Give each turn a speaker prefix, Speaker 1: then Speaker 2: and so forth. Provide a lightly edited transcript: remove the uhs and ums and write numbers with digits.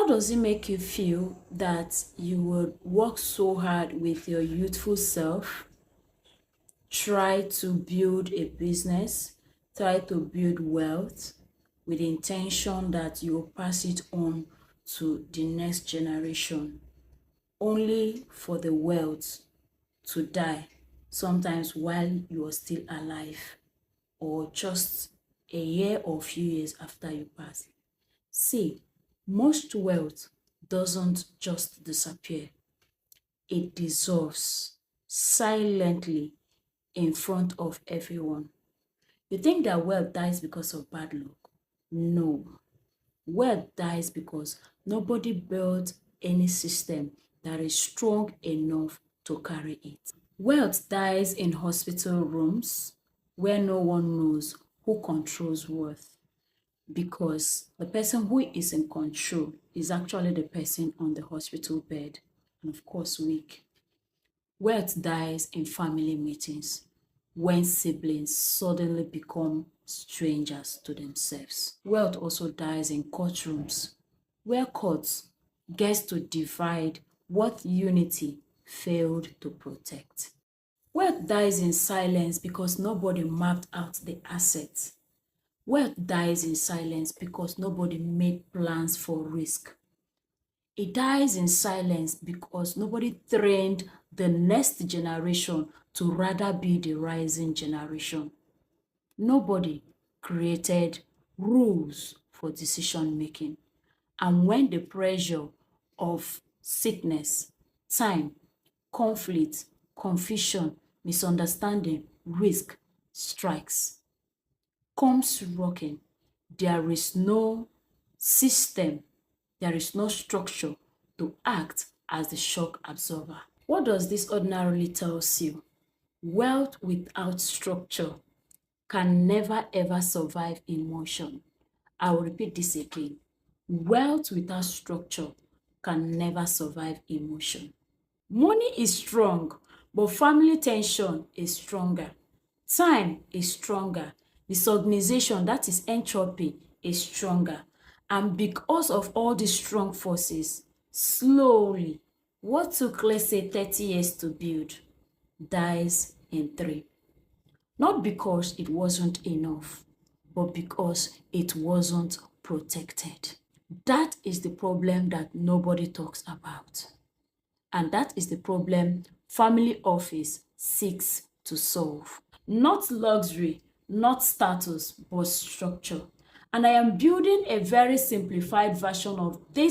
Speaker 1: does it make you feel that you would work so hard with your youthful self, try to build a business, try to build wealth with the intention that you will pass it on to the next generation, only for the wealth to die sometimes while you are still alive or just a year or few years after you pass? See, most wealth doesn't just disappear. It dissolves silently in front of everyone. You think that wealth dies because of bad luck? No. Wealth dies because nobody built any system that is strong enough to carry it. Wealth dies in hospital rooms where no one knows who controls wealth, because the person who is in control is actually the person on the hospital bed and, of course, weak. Wealth dies in family meetings when siblings suddenly become strangers to themselves. Wealth also dies in courtrooms where courts gets to divide what unity failed to protect. Wealth dies in silence because nobody mapped out the assets. Wealth dies in silence because nobody made plans for risk. It dies in silence because nobody trained the next generation to rather be the rising generation. Nobody created rules for decision making. And when the pressure of sickness, time, conflict, confusion, misunderstanding, risk strikes, comes rocking, there is no system, there is no structure to act as the shock absorber. What does this ordinarily tells you? Wealth without structure can never ever survive emotion. I will repeat this again. Wealth without structure can never survive emotion. Money is strong, but family tension is stronger. Time is stronger. Disorganization, that is entropy, is stronger. And because of all these strong forces, slowly, what took, let's say, 30 years to build dies in 3. Not because it wasn't enough, but because it wasn't protected. That is the problem that nobody talks about. And that is the problem family office seeks to solve. Not luxury, not status, but structure. And I am building a very simplified version of this